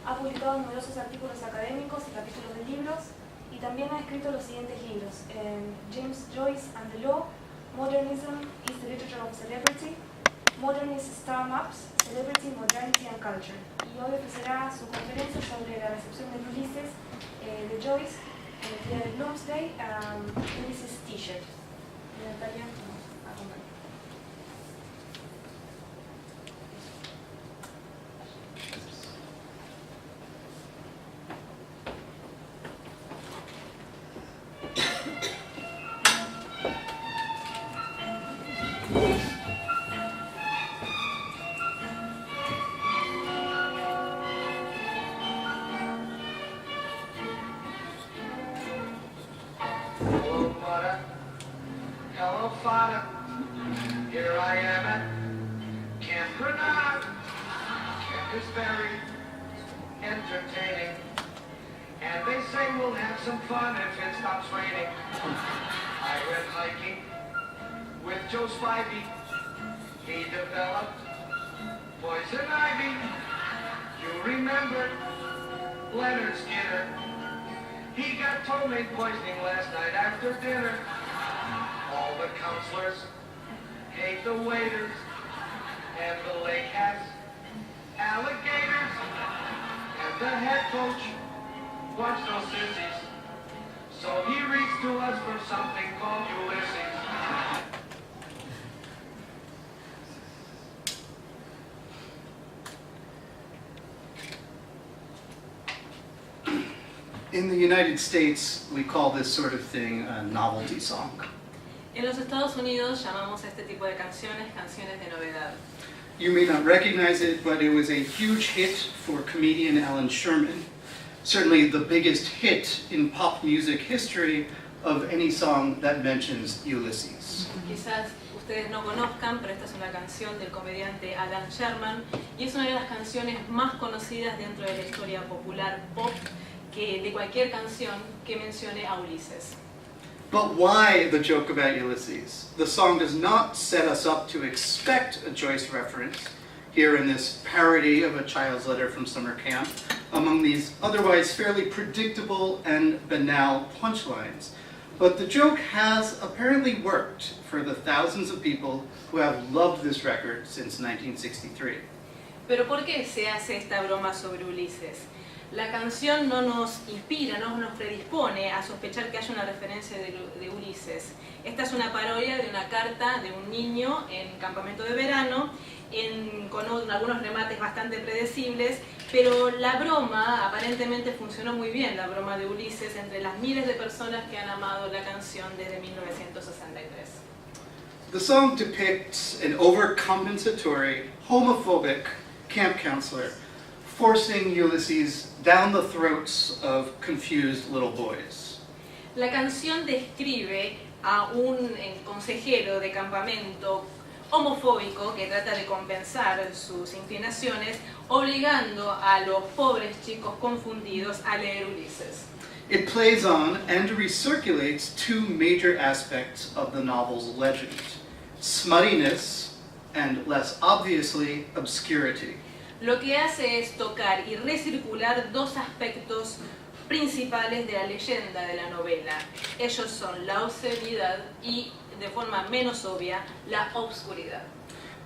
Ha publicado numerosos artículos académicos y capítulos de libros, y también ha escrito los siguientes libros: James Joyce and the Law, Modernism is the Literature of Celebrity, Modernist Star Maps, Celebrity, Modernity and Culture. Y hoy ofrecerá su conferencia sobre la recepción de Ulysses de Joyce en el día de Bloomsday, Ulysses T-shirt. Natalia, nos acompaña. Hello, Father. Here I am at Camp Granada. Camp is very entertaining, and they say we'll have some fun if it stops raining. I went hiking with Joe Spivey. He developed poison ivy. You remember Leonard Skinner? He got ptomaine poisoning last night after dinner. All the counselors hate the waiters, and the lake has alligators, and the head coach wants no sissies, so he reads to us from something called Ulysses. In the United States, we call this sort of thing a novelty song. En los Estados Unidos llamamos a este tipo de canciones canciones de novedad. You may not recognize it, but it was a huge hit for comedian Alan Sherman. Certainly the biggest hit in pop music history of any song that mentions Ulysses. Quizás ustedes no conozcan, pero esta es una canción del comediante Alan Sherman y es una de las canciones más conocidas dentro de la historia popular pop que de cualquier canción que mencione a Ulises. But why the joke about Ulysses? The song does not set us up to expect a Joyce reference here in this parody of A Child's Letter from Summer Camp among these otherwise fairly predictable and banal punchlines. But the joke has apparently worked for the thousands of people who have loved this record since 1963. Pero ¿por qué se hace esta broma sobre Ulises? La canción no nos inspira, no nos predispone a sospechar que haya una referencia de Ulises. Esta es una parodia de una carta de un niño en campamento de verano, con algunos remates bastante predecibles, pero la broma aparentemente funcionó muy bien, la broma de Ulises, entre las miles de personas que han amado la canción desde 1963. The song depicts an overcompensatory, homophobic camp counselor forcing Ulysses down the throats of confused little boys. La canción describe a un consejero de campamento homofóbico que trata de compensar sus inclinaciones, obligando a los pobres chicos confundidos a leer Ulises. It plays on and recirculates two major aspects of the novel's legend: smuttiness and, less obviously, obscurity. lo que hace es tocar y recircular dos aspectos principales de la leyenda de la novela. Ellos son la obscenidad y, de forma menos obvia, la obscuridad.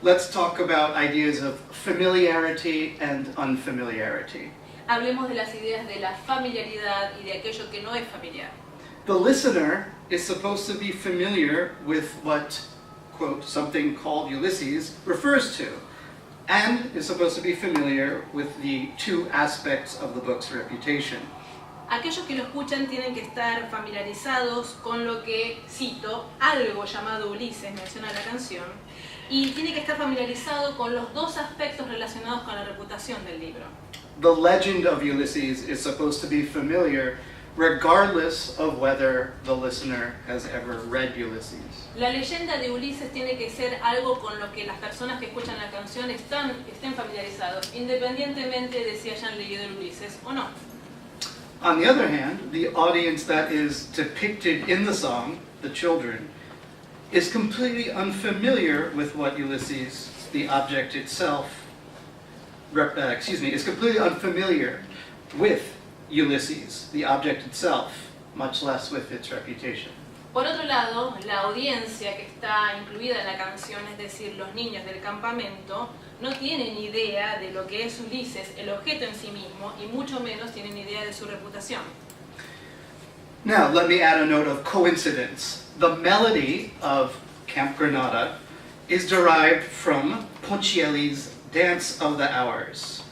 Let's talk about ideas of familiarity and unfamiliarity. Hablemos de las ideas de la familiaridad y de aquello que no es familiar. The listener is supposed to be familiar with what, quote, something called Ulysses refers to, and is supposed to be familiar with the two aspects of the book's reputation. Aquellos que lo escuchan tienen que estar familiarizados con lo que, cito, algo llamado Ulises, menciona la canción, y tiene que estar familiarizado con los dos aspectos relacionados con la reputación del libro. The legend of Ulysses is supposed to be familiar regardless of whether the listener has ever read Ulysses. La leyenda de Ulises tiene que ser algo con lo que las personas que escuchan la canción estén familiarizados, independientemente de si hayan leído el Ulises o no. On the other hand, the audience that is depicted in the song, the children, is completely unfamiliar with what Ulysses, the object itself, is completely unfamiliar with Ulysses, the object itself, much less with its reputation. Por otro lado, la audiencia que está incluida en la canción, es decir, los niños del campamento, no tienen idea de lo que es Ulises, el objeto en sí mismo, y mucho menos tienen idea de su reputación. Now, let me add a note of coincidence. The melody of Camp Granada is derived from Ponchielli's Dance of the Hours.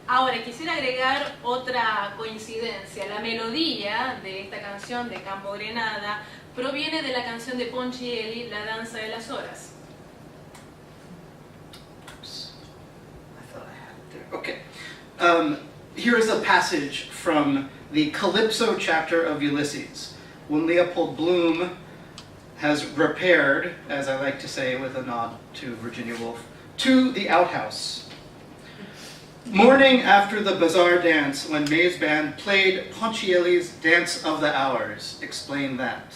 Ahora, quisiera agregar otra coincidencia. La melodía de esta canción de Campo Granada proviene de la canción de Ponchielli, La Danza de las Horas. Okay. Here is a passage from the Calypso chapter of Ulysses, when Leopold Bloom has repaired, as I like to say with a nod to Virginia Woolf, to the outhouse. Morning after the bazaar dance, when May's band played Ponchielli's Dance of the Hours. Explain that.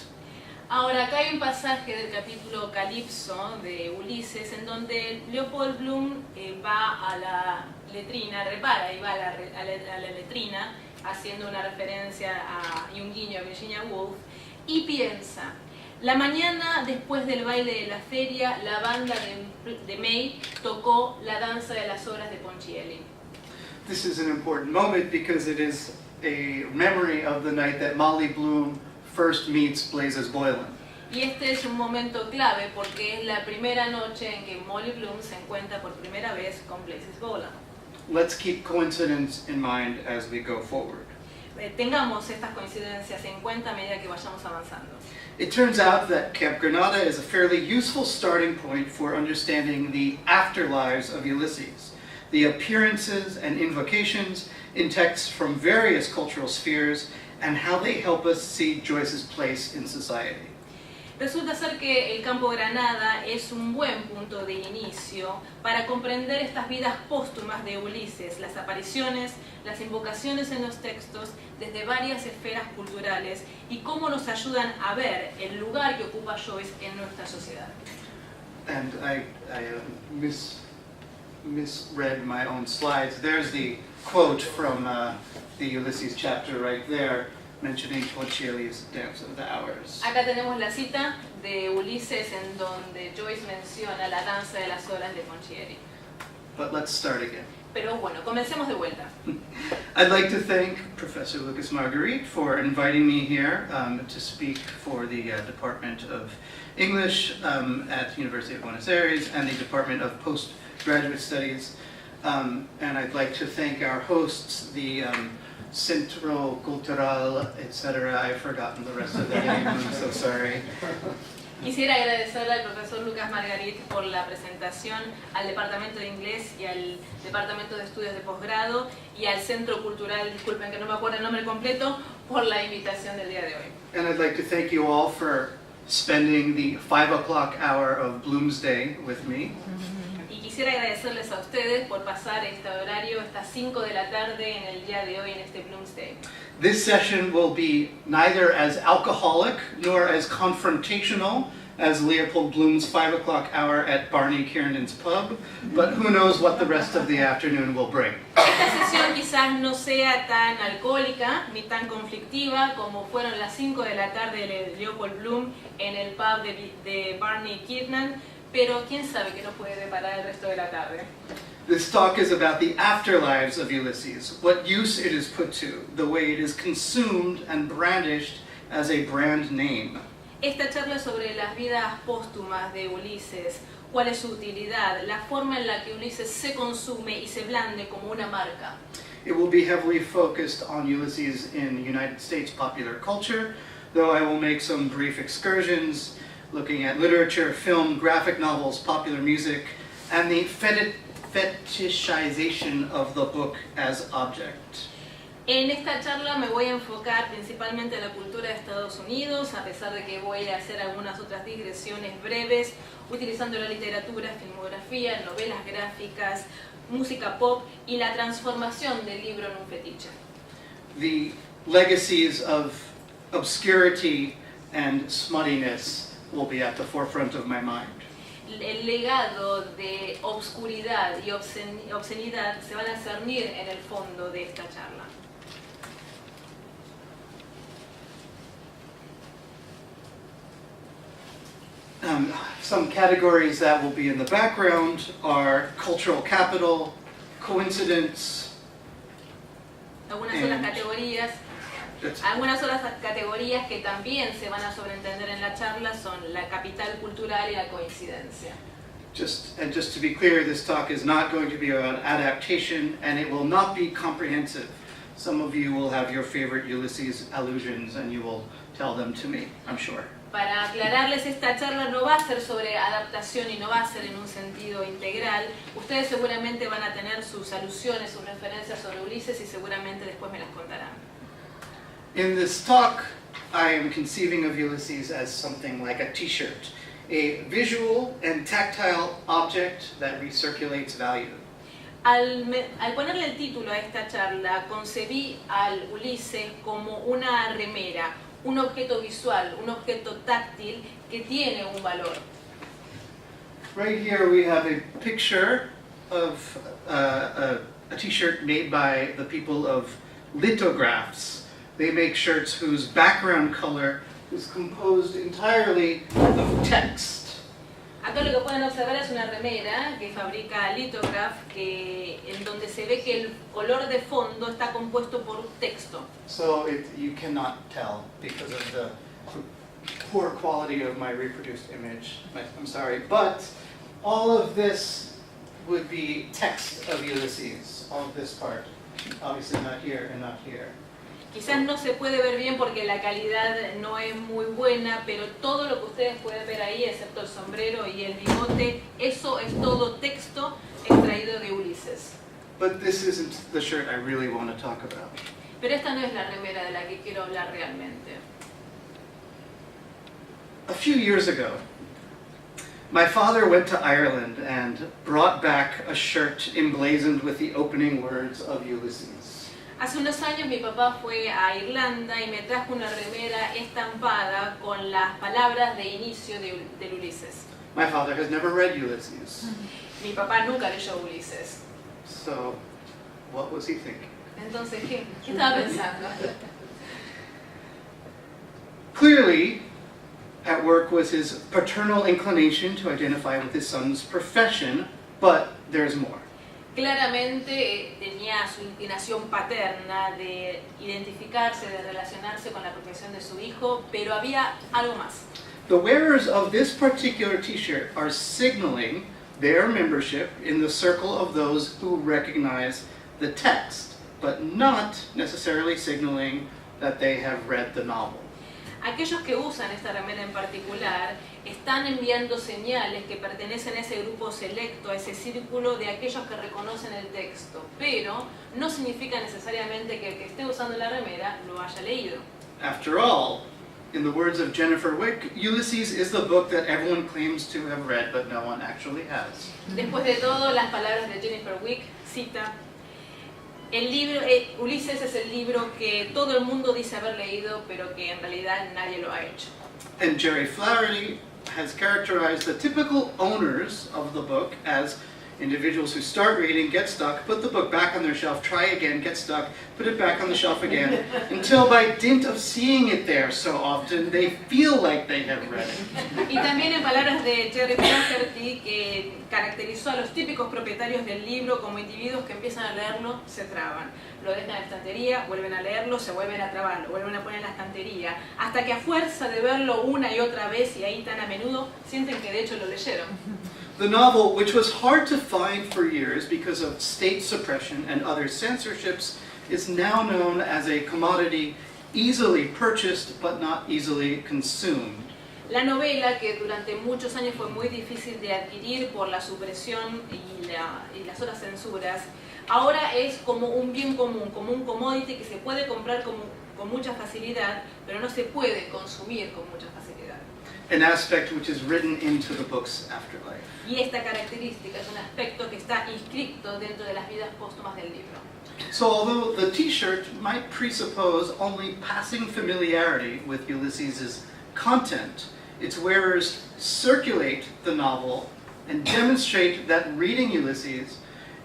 Ahora, acá hay un pasaje del capítulo Calipso de Ulises en donde Leopold Bloom va a la letrina, repara y va a la letrina, haciendo una referencia y un guiño a Virginia Woolf, y piensa, la mañana después del baile de la feria, la banda de May tocó La Danza de las Horas de Ponchielli. This is an important moment because it is a memory of the night that Molly Bloom first meets Blazes Boylan. Y este es un momento clave porque es la primera noche en que Molly Bloom se encuentra por primera vez con Blazes Boylan. Let's keep coincidence in mind as we go forward. Tengamos estas coincidencias en cuenta a medida que vayamos avanzando. It turns out that Camp Granada is a fairly useful starting point for understanding the afterlives of Ulysses, the appearances and invocations in texts from various cultural spheres, and how they help us see Joyce's place in society. Resulta ser que el Campo Granada es un buen punto de inicio para comprender estas vidas póstumas de Ulises, las apariciones, las invocaciones en los textos desde varias esferas culturales y cómo nos ayudan a ver el lugar que ocupa Joyce en nuestra sociedad. And I misread my own slides. There's the quote from the Ulysses chapter right there, mentioning Ponchielli's Dance of the Hours. Acá tenemos la cita de Ulises en donde Joyce menciona la danza de las horas de Ponchielli. But let's start again. Pero bueno, comencemos de vuelta. I'd like to thank Professor Lucas Marguerite for inviting me here to speak for the Department of English at the University of Buenos Aires and the Department of Postgraduate Studies. And I'd like to thank our hosts, the Centro Cultural, etc. I've forgotten the rest of the name, I'm so sorry. Quisiera agradecerle al profesor Lucas Margarit por la presentación, al Departamento de Inglés y al Departamento de Estudios de Posgrado y al Centro Cultural, disculpen que no me acuerdo el nombre completo, por la invitación del día de hoy. And I'd like to thank you all for spending the 5 o'clock hour of Bloomsday with me. Y quisiera agradecerles a ustedes por pasar este horario, estas 5 de la tarde en el día de hoy en este Bloomsday. This session will be neither as alcoholic nor as confrontational as Leopold Bloom's 5 o'clock hour at Barney Kiernan's pub, but who knows what the rest of the afternoon will bring. Esta sesión quizás no sea tan alcohólica ni tan conflictiva como fueron las 5 de la tarde de Leopold Bloom en el pub de Barney Kiernan, pero quién sabe qué nos puede deparar el resto de la tarde. This talk is about the afterlives of Ulysses, what use it is put to, the way it is consumed and brandished as a brand name. Esta charla sobre las vidas póstumas de Ulises, cuál es su utilidad, la forma en la que Ulises se consume y se blande como una marca. It will be heavily focused on Ulysses in United States popular culture, though I will make some brief excursions looking at literature, film, graphic novels, popular music, and the fetishization of the book as object. En esta charla me voy a enfocar principalmente en la cultura de Estados Unidos, a pesar de que voy a hacer algunas otras digresiones breves, utilizando la literatura, filmografía, novelas gráficas, música pop y la transformación del libro en un fetiche. The legacies of obscurity and smuttiness will be at the forefront of my mind. El legado de obscuridad y obscenidad se van a cernir en el fondo de esta charla. Some categories that will be in the background are cultural capital, coincidence. Algunas otras categorías que también se van a sobreentender en la charla son la capital cultural y la coincidencia. Just to be clear, this talk is not going to be about adaptation, and it will not be comprehensive. Some of you will have your favorite Ulysses allusions, and you will tell them to me, I'm sure. Para aclararles, esta charla no va a ser sobre adaptación y no va a ser en un sentido integral. Ustedes seguramente van a tener sus alusiones, sus referencias sobre Ulises y seguramente después me las contarán. In this talk, I am conceiving of Ulysses as something like a t-shirt, a visual and tactile object that recirculates value. Al ponerle el título a esta charla, concebí al Ulises como una remera, un objeto visual, un objeto táctil que tiene un valor. Right here we have a picture of a t-shirt made by the people of Lithographs. They make shirts whose background color is composed entirely of text. Acá lo que pueden observar es una remera que fabrica Lithograph, en donde se ve que el color de fondo está compuesto por texto. So you cannot tell because of the poor quality of my reproduced image. I'm sorry, but all of this would be text of Ulysses, all of this part. Obviously not here and not here. Quizás no se puede ver bien porque la calidad no es muy buena, pero todo lo que ustedes pueden ver ahí, excepto el sombrero y el bigote, eso es todo texto extraído de Ulises. But this isn't the shirt I really want to talk about. Pero esta no es la remera de la que quiero hablar realmente. A few years ago, my father went to Ireland and brought back a shirt emblazoned with the opening words of Ulysses. Hace unos años mi papá fue a Irlanda y me trajo una remera estampada con las palabras de inicio del Ulises. My father has never read Ulysses. Mi papá nunca leyó Ulises. So, what was he thinking? Entonces, ¿qué estaba pensando? Clearly, at work was his paternal inclination to identify with his son's profession, but there's more. Claramente tenía su inclinación paterna de identificarse, de relacionarse con la profesión de su hijo, pero había algo más. The wearers of this particular t-shirt are signaling their membership in the circle of those who recognize the text, but not necessarily signaling that they have read the novel. Aquellos que usan esta remera en particular están enviando señales que pertenecen a ese grupo selecto, a ese círculo de aquellos que reconocen el texto, pero no significa necesariamente que el que esté usando la remera lo haya leído. After all, In the words of Jennifer Wick, Ulysses is the book that everyone claims to have read, but no one actually has. Después de todo, las palabras de Jennifer Wick, cita, el libro, Ulises es el libro que todo el mundo dice haber leído, pero que en realidad nadie lo ha hecho. And Jerry Flaherty has characterized the typical owners of the book as individuals who start reading, get stuck, put the book back on their shelf, try again, get stuck, put it back on the shelf again, until by dint of seeing it there so often, they feel like they have read it. Y también en palabras de Jerry Flaherty, que caracterizó a los típicos propietarios del libro como individuos que empiezan a leerlo, se traban. Lo dejan en la estantería, vuelven a leerlo, se vuelven a trabar, lo vuelven a poner en la estantería, hasta que a fuerza de verlo una y otra vez y ahí tan a menudo, sienten que de hecho lo leyeron. The novel, which was hard to find for years because of state suppression and other censorships, is now known as a commodity easily purchased but not easily consumed. La novela, que durante muchos años fue muy difícil de adquirir por la supresión y las otras censuras, ahora es como un bien común, como un commodity que se puede comprar con mucha facilidad, pero no se puede consumir con mucha facilidad. An aspect which is written into the book's afterlife. Y esta característica es un aspecto que está inscrito dentro de las vidas póstumas del libro. So although the t-shirt might presuppose only passing familiarity with Ulysses' content, its wearers circulate the novel and demonstrate that reading Ulysses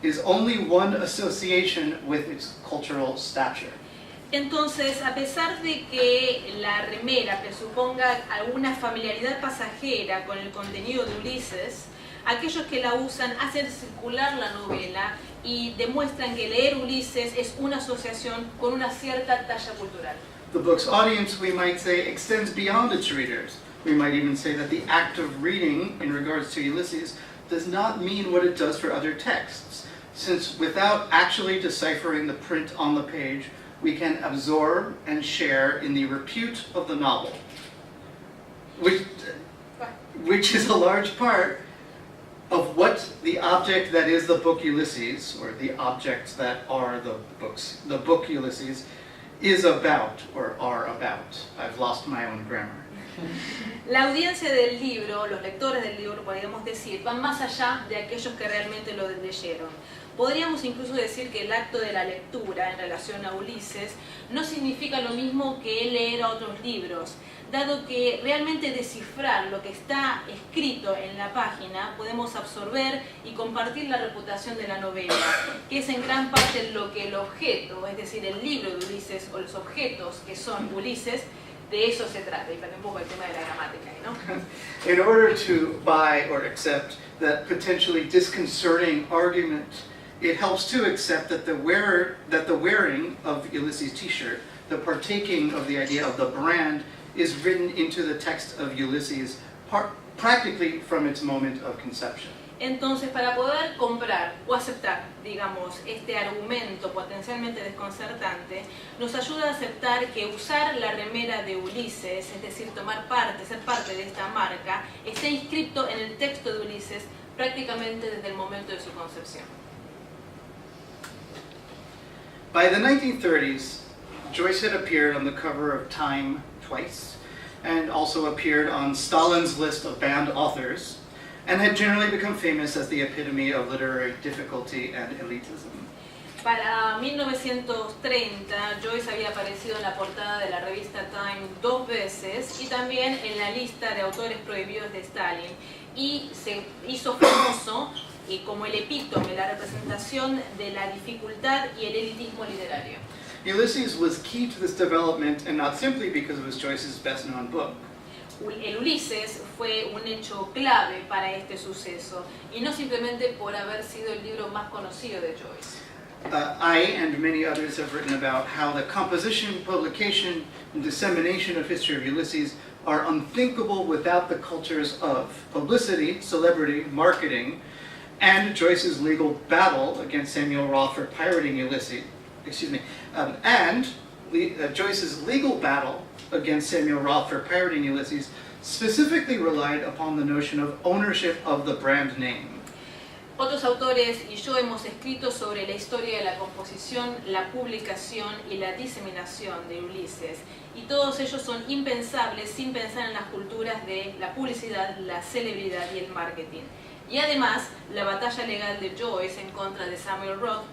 is only one association with its cultural stature. Entonces, a pesar de que la remera presuponga alguna familiaridad pasajera con el contenido de Ulises, aquellos que la usan hacen circular la novela y demuestran que leer Ulises es una asociación con una cierta talla cultural. The book's audience, we might say, extends beyond its readers. We might even say that the act of reading in regards to Ulysses does not mean what it does for other texts, since without actually deciphering the print on the page, we can absorb and share in the repute of the novel, which is a large part of what the object that is the book Ulysses, or the objects that are the book Ulysses, is about, or are about. I've lost my own grammar. La audiencia del libro, los lectores del libro, podríamos decir, van más allá de aquellos que realmente lo leyeron. Podríamos incluso decir que el acto de la lectura en relación a Ulises no significa lo mismo que leer a otros libros, dado que realmente descifrar lo que está escrito en la página podemos absorber y compartir la reputación de la novela, que es en gran parte lo que el objeto, es decir, el libro de Ulises o los objetos que son Ulises, de eso se trata, y para un poco el tema de la gramática, ¿no? In order to buy or accept that potentially disconcerting argument, it helps to accept that the wearing of Ulysses' t-shirt, the partaking of the idea of the brand, is written into the text of Ulysses practically from its moment of conception. Entonces, para poder comprar o aceptar, digamos, este argumento potencialmente desconcertante, nos ayuda a aceptar que usar la remera de Ulises, es decir, ser parte de esta marca, está inscrito en el texto de Ulises prácticamente desde el momento de su concepción. By the 1930s, Joyce had appeared on the cover of Time twice, and also appeared on Stalin's list of banned authors, and had generally become famous as the epitome of literary difficulty and elitism. Para 1930, Joyce había aparecido en la portada de la revista Time 2 veces y también en la lista de autores prohibidos de Stalin, y se hizo famoso como el epítome, la representación de la dificultad y el elitismo literario. Ulysses was key to this development, and not simply because it was Joyce's best-known book. El Ulises fue un hecho clave para este suceso, y no simplemente por haber sido el libro más conocido de Joyce. I and many others have written about how the composition, publication, and dissemination of history of Ulysses are unthinkable without the cultures of publicity, celebrity, marketing, and Joyce's legal battle against Samuel Roth for pirating Ulysses. Joyce's legal battle against Samuel Roth for pirating Ulysses specifically relied upon the notion of ownership of the brand name. Otros autores y yo hemos escrito sobre la historia de la composición, la publicación y la diseminación de Ulises, y todos ellos son impensables sin pensar en las culturas de la publicidad, la celebridad y el marketing. Y además, la batalla legal de Joyce en contra de Samuel Roth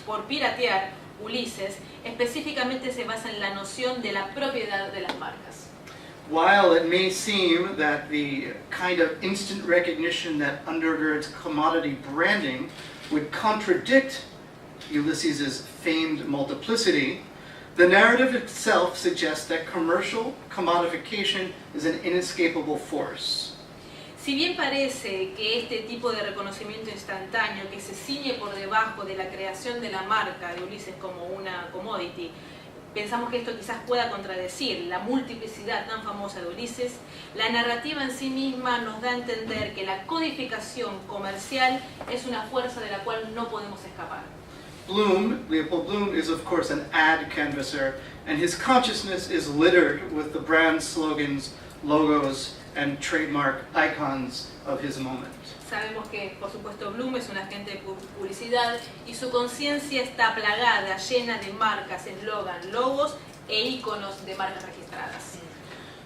por piratear Ulises específicamente se basa en la noción de la propiedad de las marcas. While it may seem that the kind of instant recognition that undergirds commodity branding would contradict Ulysses' famed multiplicity, the narrative itself suggests that commercial commodification is an inescapable force. Si bien parece que este tipo de reconocimiento instantáneo que se ciñe por debajo de la creación de la marca de Ulises como una commodity, pensamos que esto quizás pueda contradecir la multiplicidad tan famosa de Ulises, la narrativa en sí misma nos da a entender que la codificación comercial es una fuerza de la cual no podemos escapar. Leopold Bloom is of course an ad canvasser, and his consciousness is littered with the brand slogans, logos, and trademark icons of his moment. Sabemos que, por supuesto, Bloom es un agente de publicidad y su conciencia está plagada, llena de marcas, eslogan, logos e íconos de marcas registradas.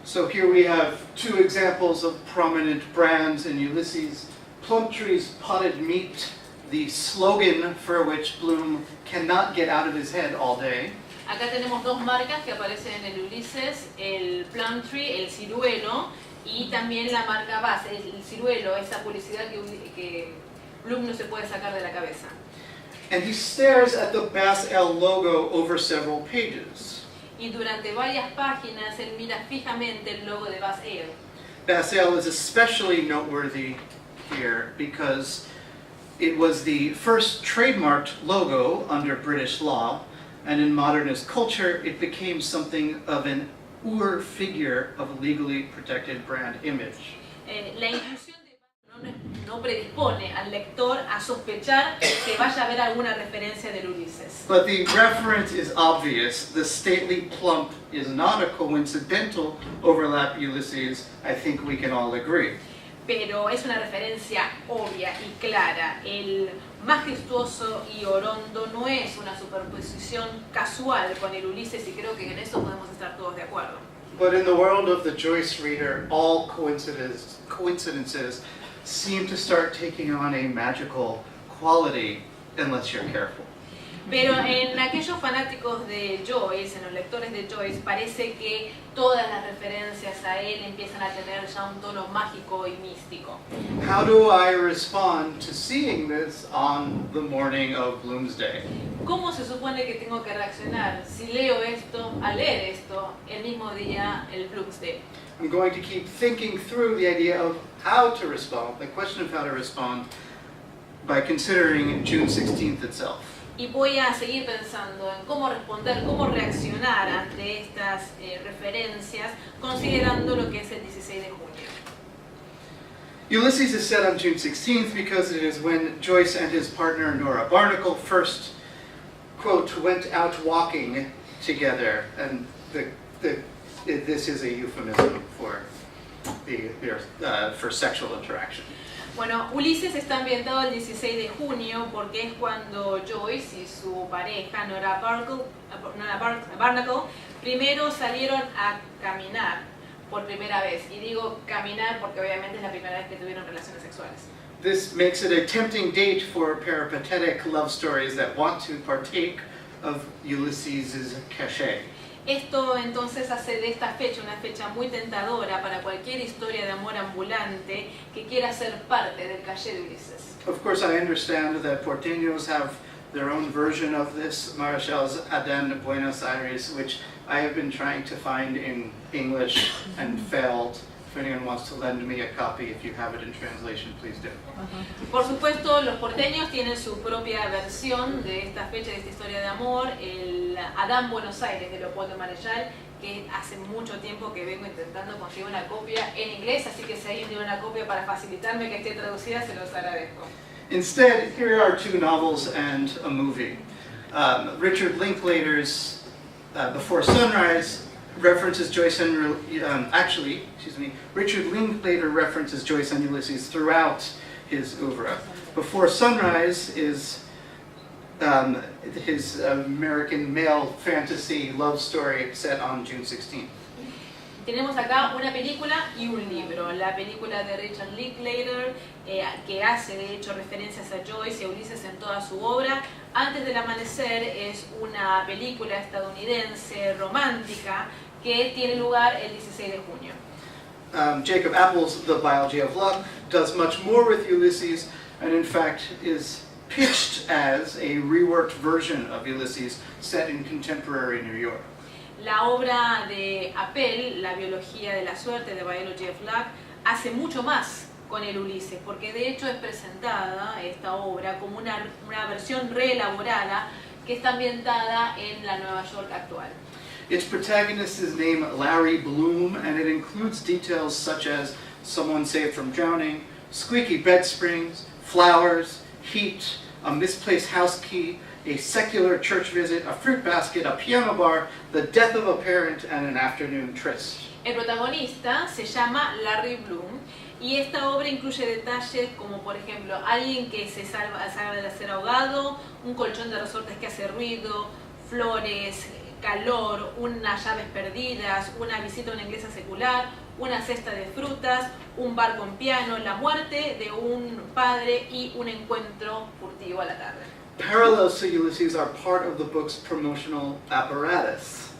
So here we have two examples of prominent brands in Ulysses. Plumtree's Potted Meat, the slogan for which Bloom cannot get out of his head all day. Acá tenemos dos marcas que aparecen en el Ulises, el Plumtree, el ciruelo, y también la marca base, el ciruelo, esa publicidad que Bloom no se puede sacar de la cabeza. And he stares at the Bass L logo over several pages. Y durante varias páginas él mira fijamente el logo de Bass Ale. Bass L is especially noteworthy here because it was the first trademarked logo under British law, and in modernist culture it became something of an figure of a legally protected brand image. La inclusión de no predispone al lector a sospechar que vaya a haber alguna referencia del Ulises. But the reference is obvious. The stately plump is not a coincidental overlap Ulysses. I think we can all agree. Pero es una referencia obvia y clara. El majestuoso y orondo no es una superposición casual con el Ulises y creo que en eso podemos estar todos de acuerdo. But in the world of the Joyce reader, all coincidences seem to start taking on a magical quality unless you're careful. Pero en aquellos fanáticos de Joyce, en los lectores de Joyce, parece que todas las referencias a él empiezan a tener ya un tono mágico y místico. How do I respond to seeing this on the morning of Bloomsday? ¿Cómo se supone que tengo que reaccionar si leo esto, al leer esto, el mismo día, el Bloomsday? I'm going to keep thinking through the idea of how to respond, the question of how to respond, by considering June 16th itself. Y voy a seguir pensando en cómo responder, cómo reaccionar ante estas referencias, considerando lo que es el 16 de junio. Ulysses is set on June 16th because it is when Joyce and his partner Nora Barnacle first, quote, went out walking together, and this is a euphemism for for sexual interaction. Bueno, Ulises está ambientado el 16 de junio porque es cuando Joyce y su pareja, Nora Barnacle, primero salieron a caminar por primera vez. Y digo caminar porque obviamente es la primera vez que tuvieron relaciones sexuales. This makes it a tempting date for peripatetic love stories that want to partake of Ulysses' cachet. Esto entonces hace de esta fecha una fecha muy tentadora para cualquier historia de amor ambulante que quiera ser parte del caché de Ulises. Of course, I understand that porteños have their own version of this, Marichel's Adán Buenos Aires, which I have been trying to find in English and failed. If anyone wants to lend me a copy, if you have it in translation, please do. Por supuesto, los porteños tienen su propia versión de esta fecha, de esta historia de amor, el Adán Buenos Aires de Leopoldo Marechal, que hace mucho tiempo que vengo intentando conseguir una copia en inglés, así que si alguien tiene una copia para facilitarme que esté traducida, se los agradezco. Instead, here are two novels and a movie. Richard Linklater's Before Sunrise references Joyce and Richard Linklater references Joyce and Ulysses throughout his oeuvre. Before Sunrise is his American male fantasy love story set on June 16th. Tenemos acá una película y un libro. La película de Richard Linklater, que hace de hecho referencias a Joyce y a Ulysses en toda su obra. Antes del amanecer es una película estadounidense romántica que tiene lugar el 16 de junio. Jacob Appel's The Biology of Luck does much more with Ulysses, and in fact is pitched as a reworked version of Ulysses set in contemporary New York. La obra de Appel, La biología de la suerte, The Biology of Luck, hace mucho más con el Ulises, porque de hecho es presentada esta obra como una versión reelaborada que está ambientada en la Nueva York actual. Its protagonist is named Larry Bloom, and it includes details such as someone saved from drowning, squeaky bed springs, flowers, heat, a misplaced house key, a secular church visit, a fruit basket, a piano bar, the death of a parent, and an afternoon tryst. El protagonista se llama Larry Bloom y esta obra incluye detalles como por ejemplo alguien que se salva de ser ahogado, un colchón de resortes que hace ruido, flores, calor, unas llaves perdidas, una visita a una iglesia secular, una cesta de frutas, un bar con piano, la muerte de un padre y un encuentro furtivo a la tarde. Parallels to Ulysses are part of the book's promotional apparatus.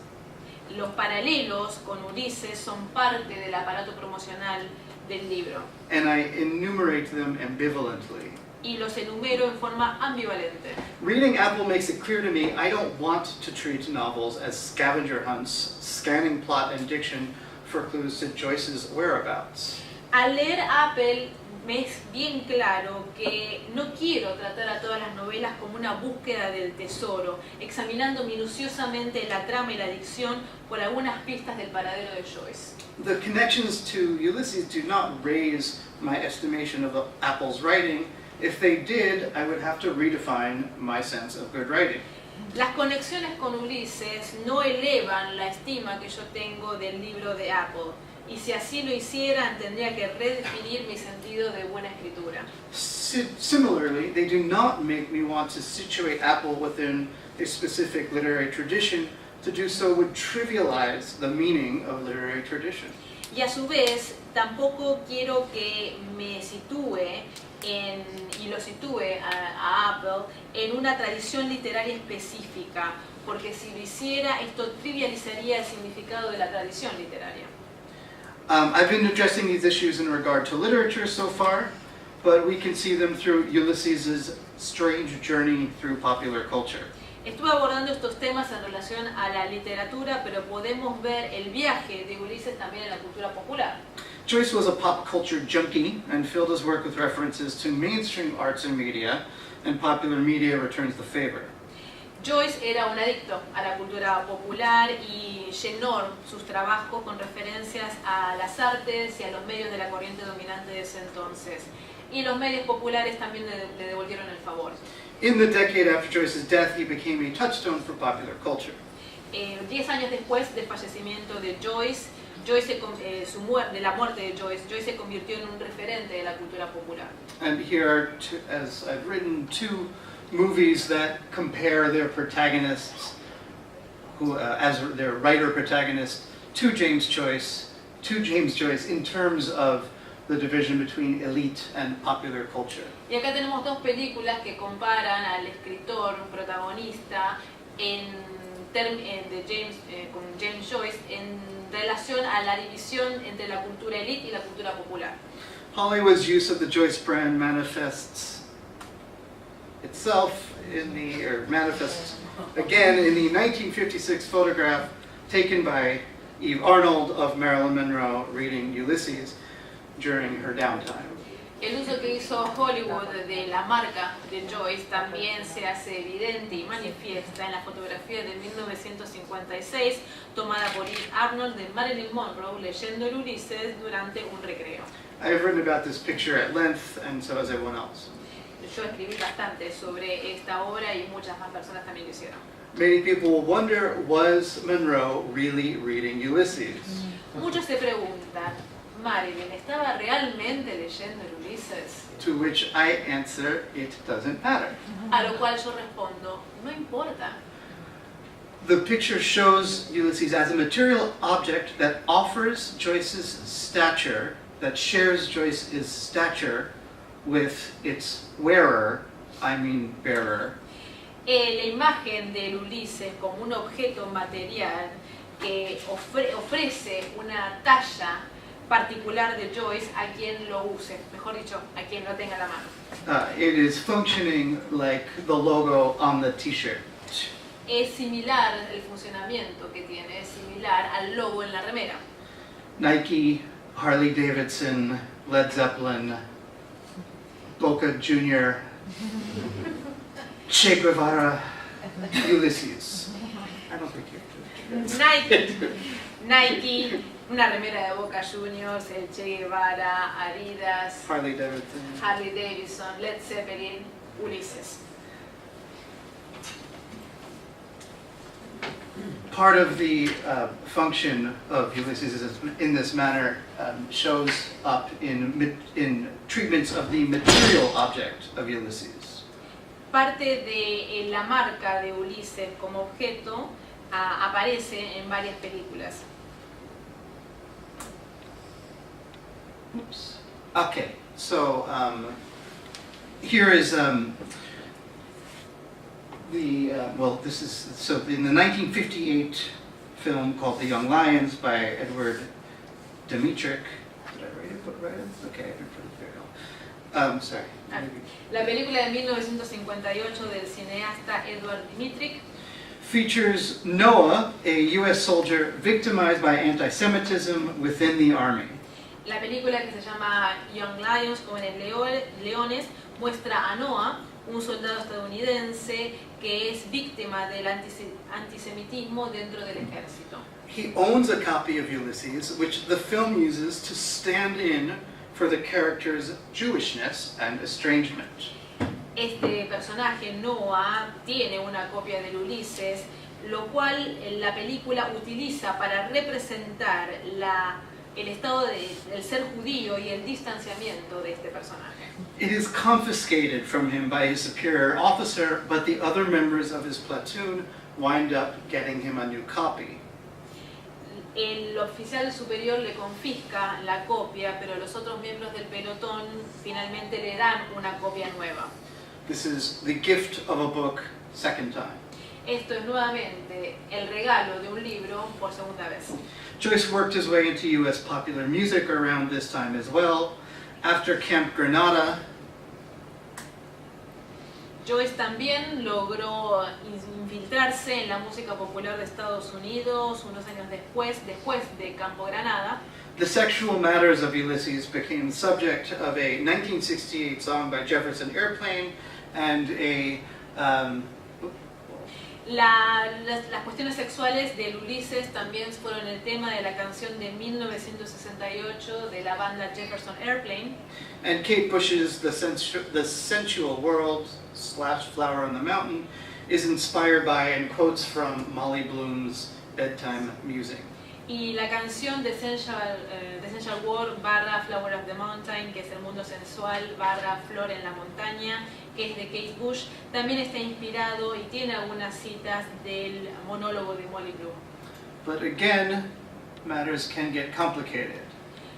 Los paralelos con Ulises son parte del aparato promocional del libro. And I enumerate them ambivalently. Y los enumero en forma ambivalente. Reading Apple makes it clear to me I don't want to treat novels as scavenger hunts, scanning plot and diction for clues to Joyce's whereabouts. Al leer Apple me es bien claro que no quiero tratar a todas las novelas como una búsqueda del tesoro, examinando minuciosamente la trama y la dicción por algunas pistas del paradero de Joyce. The connections to Ulysses do not raise my estimation of Apple's writing. If they did, I would have to redefine my sense of good writing. Las conexiones con Ulises no elevan la estima que yo tengo del libro de Apple. Y si así lo hicieran, tendría que redefinir mi sentido de buena escritura. Similarly, they do not make me want to situate Apple within a specific literary tradition. To do so would trivialize the meaning of literary tradition. Y a su vez, tampoco quiero que me sitúe y lo sitúe a Apple en una tradición literaria específica, porque si lo hiciera, esto trivializaría el significado de la tradición literaria. I've been addressing these issues in regard to literature so far, but we can see them through Ulysses' strange journey through popular culture. Estuve abordando estos temas en relación a la literatura, pero podemos ver el viaje de Ulises también en la cultura popular. Joyce was a pop culture junkie and filled his work with references to mainstream arts and media, and popular media returns the favor. Joyce era un adicto a la cultura popular y llenó sus trabajos con referencias a las artes y a los medios de la corriente dominante de ese entonces. Y los medios populares también le devolvieron el favor. In the decade after Joyce's death, he became a touchstone for popular culture. 10 años después del fallecimiento de Joyce, de la muerte de Joyce se convirtió en un referente de la cultura popular. And here are, as I've written, two movies that compare their protagonists, as their writer protagonist, to James Joyce in terms of the division between elite and popular culture. Y acá tenemos dos películas que comparan al escritor protagonista con James Joyce en relación a la división entre la cultura elite y la cultura popular. Hollywood's use of the Joyce brand manifests again in the 1956 photograph taken by Eve Arnold of Marilyn Monroe reading Ulysses during her downtime. El uso que hizo Hollywood de la marca de Joyce también se hace evidente y manifiesta en la fotografía de 1956 tomada por Eve Arnold de Marilyn Monroe leyendo el Ulysses durante un recreo. I have written about this picture at length, and so has everyone else. Yo escribí bastante sobre esta obra y muchas más personas también lo hicieron. Many people will wonder, was Monroe really reading Ulysses? Muchos se preguntan, Marilyn, ¿estaba realmente leyendo el Ulises? To which I answer, it doesn't matter. A lo cual yo respondo, no importa. The picture shows Ulysses as a material object that offers Joyce's stature, that shares Joyce's stature with its wearer, I mean bearer. La imagen del Ulises como un objeto material que ofrece una talla particular de Joyce a quien lo use, mejor dicho, a quien lo tenga a la mano. It is functioning like the logo on the t-shirt. Es similar, el funcionamiento que tiene, es similar al logo en la remera. Nike, Harley Davidson, Led Zeppelin, Boca Jr., Che Guevara, Ulysses. I don't think you have to. Nike, una remera de Boca Juniors, el Che Guevara, Adidas, Harley Davidson. Harley Davidson, Led Zeppelin, Ulysses. Part of the function of Ulysses is in this manner shows up in treatments of the material object of Ulysses. Parte de la marca de Ulises como objeto aparece en varias películas. Oops. Okay, so here is this is so in the 1958 film called The Young Lions by Edward Dmytryk. Did I write it right? Okay, I didn't put it very well. Sorry. La película de 1958 del cineasta Edward Dmytryk features Noah, a U.S. soldier victimized by anti-Semitism within the army. La película, que se llama Young Lions, Jóvenes Leones, muestra a Noah, un soldado estadounidense que es víctima del antisemitismo dentro del ejército. He owns a copy of Ulysses, which the film uses to stand in for the character's Jewishness and estrangement. Este personaje, Noah, tiene una copia del Ulises, lo cual la película utiliza para representar el estado del ser judío y el distanciamiento de este personaje. It is confiscated from him by his superior officer, but the other members of his platoon wind up getting him a new copy. El oficial superior le confisca la copia, pero los otros miembros del pelotón finalmente le dan una copia nueva. This is the gift of a book second time. Esto es nuevamente el regalo de un libro por segunda vez. Joyce worked his way into U.S. popular music around this time as well. After Camp Granada, Joyce también logró infiltrarse en la música popular de Estados Unidos unos años después de Campo Granada. the sexual matters of Ulysses became the subject of a 1968 song by Jefferson Airplane and a Las cuestiones sexuales del Ulises también fueron el tema de la canción de 1968 de la banda Jefferson Airplane. and Kate Bush's The Sensual World / Flower on the Mountain is inspired by and quotes from Molly Bloom's bedtime musing. Y la canción de Essential World / Flower of the Mountain, que es el mundo sensual / flor en la montaña, que es de Kate Bush, también está inspirado y tiene algunas citas del monólogo de Molly Bloom. But again, matters can get complicated.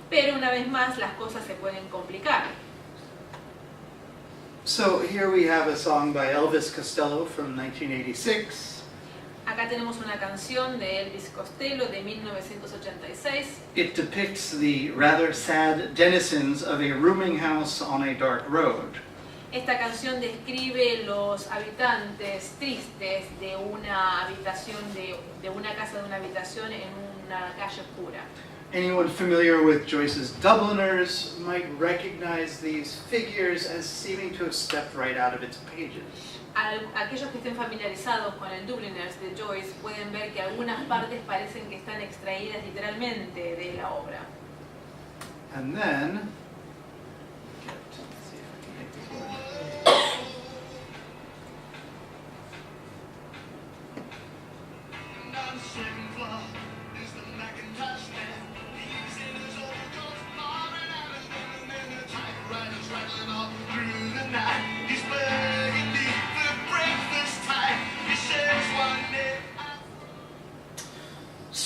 Pero una vez más las cosas se pueden complicar. So here we have a song by Elvis Costello from 1986. Acá tenemos una canción de Elvis Costello de 1986. It depicts the rather sad denizens of a rooming house on a dark road. Esta canción describe los habitantes tristes de una habitación, de una casa de una habitación en una calle oscura. Anyone familiar with Joyce's Dubliners might recognize these figures as seeming to have stepped right out of its pages. Aquellos que estén familiarizados con el Dubliners de Joyce pueden ver que algunas partes parecen que están extraídas literalmente de la obra. And then,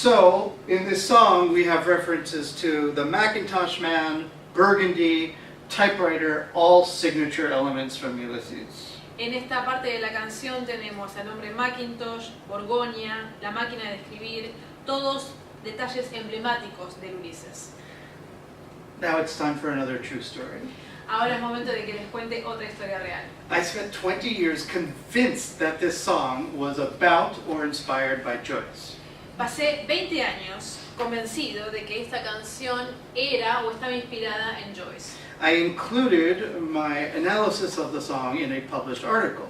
So, in this song, we have references to the Macintosh Man, Burgundy, typewriter, all signature elements from Ulysses. En esta parte de la canción tenemos al hombre Macintosh, Borgoña, la máquina de escribir, todos detalles emblemáticos de Ulises. Now it's time for another true story. Ahora es momento de que les cuente otra historia real. I spent 20 years convinced that this song was about or inspired by Joyce. Pasé 20 años convencido de que esta canción era o estaba inspirada en Joyce. I included my analysis of the song in a published article.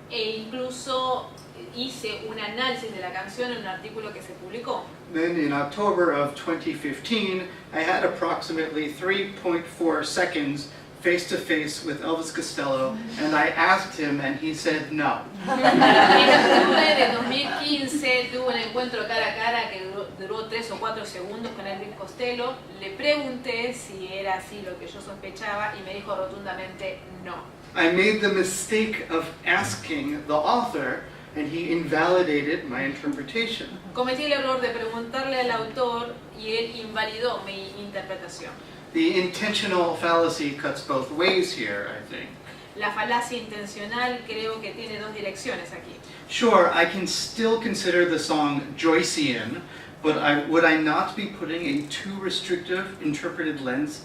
E incluso hice un análisis de la canción en un artículo que se publicó. Then in October of 2015, I had approximately 3.4 seconds face-to-face with Elvis Costello, and I asked him, and he said no. En octubre de 2015 tuve un encuentro cara a cara que duró 3 o 4 segundos con Elvis Costello. Le pregunté si era así lo que yo sospechaba y me dijo rotundamente no. I made the mistake of asking the author, and he invalidated my interpretation. Cometí el error de preguntarle al autor y él invalidó mi interpretación. The intentional fallacy cuts both ways here, I think. La falacia intencional creo que tiene dos direcciones aquí. Sure, I can still consider the song Joycean, but would I not be putting a too restrictive interpretive lens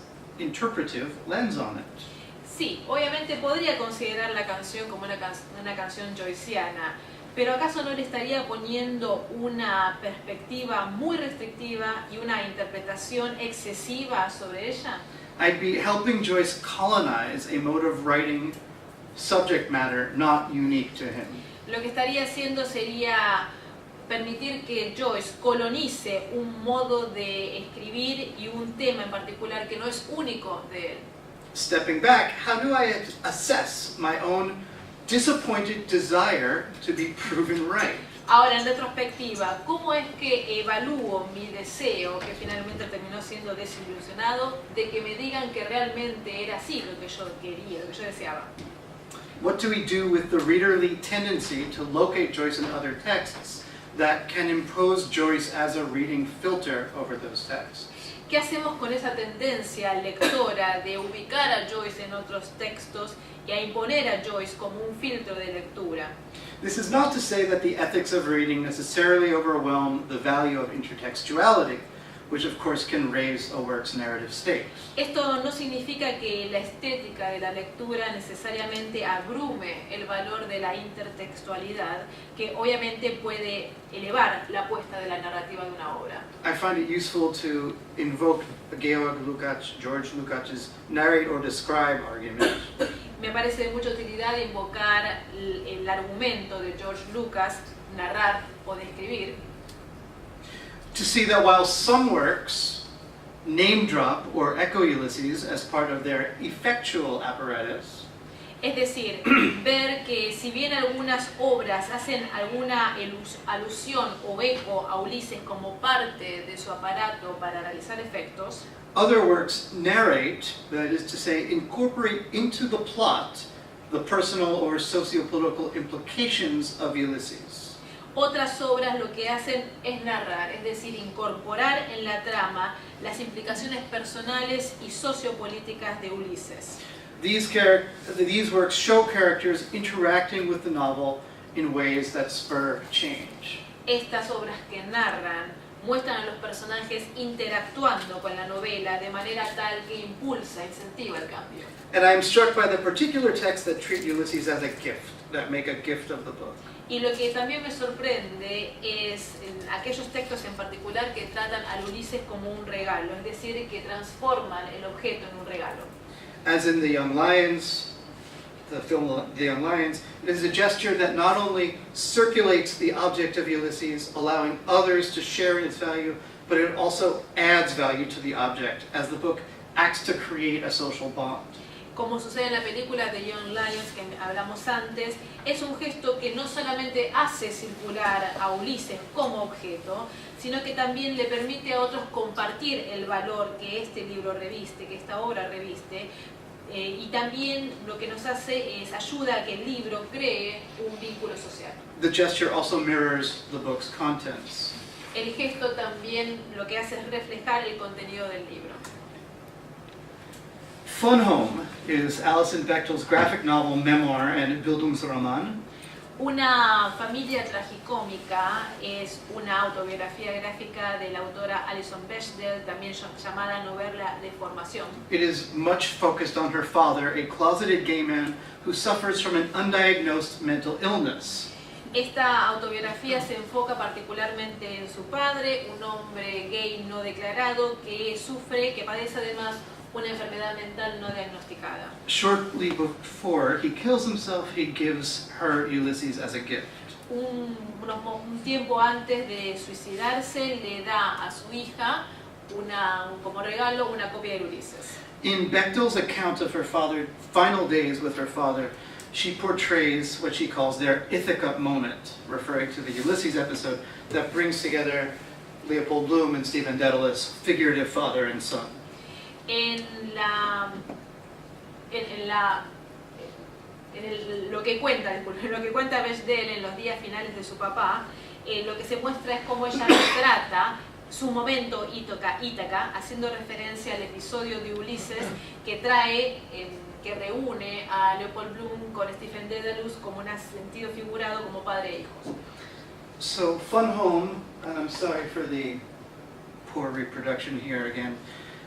on it? Sí, obviamente podría considerar la canción como una canción joyciana, pero ¿acaso no le estaría poniendo una perspectiva muy restrictiva y una interpretación excesiva sobre ella? I'd be helping Joyce colonize a mode of writing subject matter not unique to him. Lo que estaría haciendo sería permitir que Joyce colonice un modo de escribir y un tema en particular que no es único de él. Stepping back, how do I assess my own disappointed desire to be proven right? Ahora, en retrospectiva, ¿cómo es que evalúo mi deseo, que finalmente terminó siendo desilusionado, de que me digan que realmente era así lo que yo quería, lo que yo deseaba? What do we do with the readerly tendency to locate Joyce in other texts that can impose Joyce as a reading filter over those texts? ¿Qué hacemos con esa tendencia lectora de ubicar a Joyce en otros textos y a imponer a Joyce como un filtro de lectura? This is not to say that the ethics of reading necessarily overwhelm the value of intertextuality, which of course can raise a work's narrative stakes. Esto no significa que la estética de la lectura necesariamente abrume el valor de la intertextualidad, que obviamente puede elevar la apuesta de la narrativa de una obra. I find it useful to invoke George Lukács's narrate or describe argument. Me parece de mucha utilidad invocar el argumento de George Lucas, narrar o describir, to see that while some works name drop or echo Ulysses as part of their effectual apparatus, es decir, ver que si bien algunas obras hacen alguna alusión o eco a Ulises como parte de su aparato para realizar efectos, other works narrate, that is to say, incorporate into the plot the personal or sociopolitical implications of Ulysses. otras obras lo que hacen es narrar, es decir, incorporar en la trama las implicaciones personales y sociopolíticas de Ulises. These works show characters interacting with the novel in ways that spur change. Estas obras que narran muestran a los personajes interactuando con la novela de manera tal que impulsa, incentiva el cambio. And I'm struck by the particular texts that treat Ulysses as a gift, that make a gift of the book. Y lo que también me sorprende es en aquellos textos en particular que tratan al Ulises como un regalo, es decir, que transforman el objeto en un regalo. As in The Young Lions, the film The Young Lions, it is a gesture that not only circulates the object of Ulysses, allowing others to share in its value, but it also adds value to the object as the book acts to create a social bond. Como sucede en la película The Young Lions que hablamos antes, es un gesto que no solamente hace circular a Ulises como objeto, sino que también le permite a otros compartir el valor que este libro reviste, que esta obra reviste, y también lo que nos hace es ayuda a que el libro cree un vínculo social. The gesture also mirrors the book's contents. El gesto también lo que hace es reflejar el contenido del libro. Fun Home is Alison Bechdel's graphic novel, memoir, and Bildungsroman. Una familia tragicómica es una autobiografía gráfica de la autora Alison Bechdel, también llamada novela de formación. It is much focused on her father, a closeted gay man who suffers from an undiagnosed mental illness. Esta autobiografía se enfoca particularmente en su padre, un hombre gay no declarado que padece además una enfermedad mental no diagnosticada. Shortly before he kills himself, he gives her Ulysses as a gift. Un tiempo antes de suicidarse le da a su hija como regalo una copia de Ulises. In Bechdel's account of her final days with her father, she portrays what she calls their Ithaca moment, referring to the Ulysses episode that brings together Leopold Bloom and Stephen Dedalus, figurative father and son. Lo que cuenta Bechdel en los días finales de su papá, lo que se muestra es cómo ella retrata su momento Ítaca, haciendo referencia al episodio de Ulises que reúne a Leopold Bloom con Stephen Dedalus como un sentido figurado como padre e hijos. So Fun Home, and I'm sorry for the poor reproduction here again,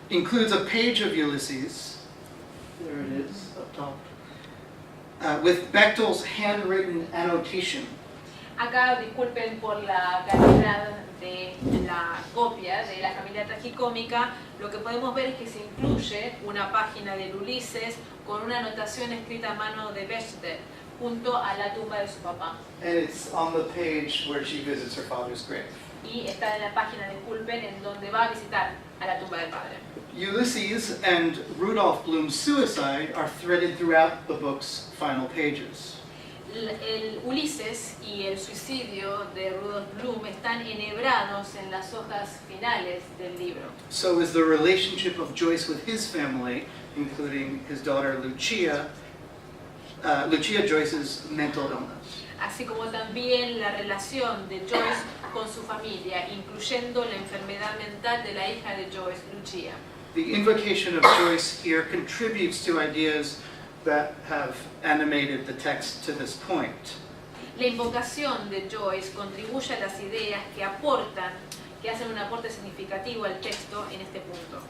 includes a page of Ulysses, there it is up top, with Bechdel's handwritten annotation. Acá disculpen por la calidad de la copia de la familia tragicómica, lo que podemos ver es que se incluye una página del Ulises con una anotación escrita a mano de Bechdel junto a la tumba de su papá. And it's on the page where she visits her father's grave. Y está en la página de Goldman en donde va a visitar a la tumba del padre. Ulysses and Rudolph Bloom's suicide are threaded throughout the book's final pages. El Ulises y el suicidio de Rudolph Bloom están enhebrados en las hojas finales del libro. So is the relationship of Joyce with his family, including his daughter Lucia Joyce's mental illness. Así como también la relación de Joyce con su familia, incluyendo la enfermedad mental de la hija de Joyce, Lucia. The invocation of Joyce here contributes to ideas that have animated the text to this point. La invocación de Joyce contribuye a las ideas que hacen un aporte significativo al texto en este punto.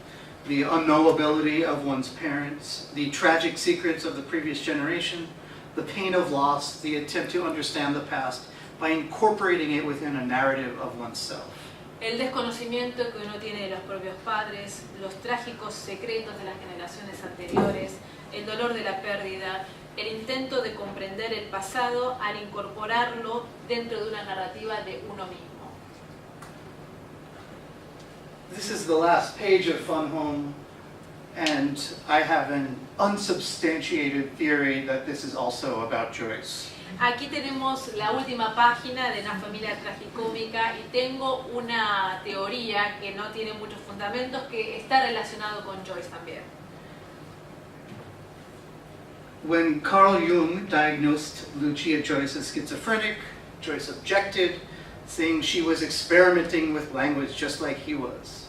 The unknowability of one's parents, the tragic secrets of the previous generation, the pain of loss, the attempt to understand the past by incorporating it within a narrative of oneself. El desconocimiento que uno tiene de los propios padres, los trágicos secretos de las generaciones anteriores, el dolor de la pérdida, el intento de comprender el pasado al incorporarlo dentro de una narrativa de uno mismo. This is the last page of Fun Home, and I have an unsubstantiated theory that this is also about Joyce. Aquí tenemos la última página de Una familia tragicómica y tengo una teoría que no tiene muchos fundamentos que está relacionado con Joyce también. When Carl Jung diagnosed Lucia Joyce as schizophrenic, Joyce objected, saying she was experimenting with language just like he was.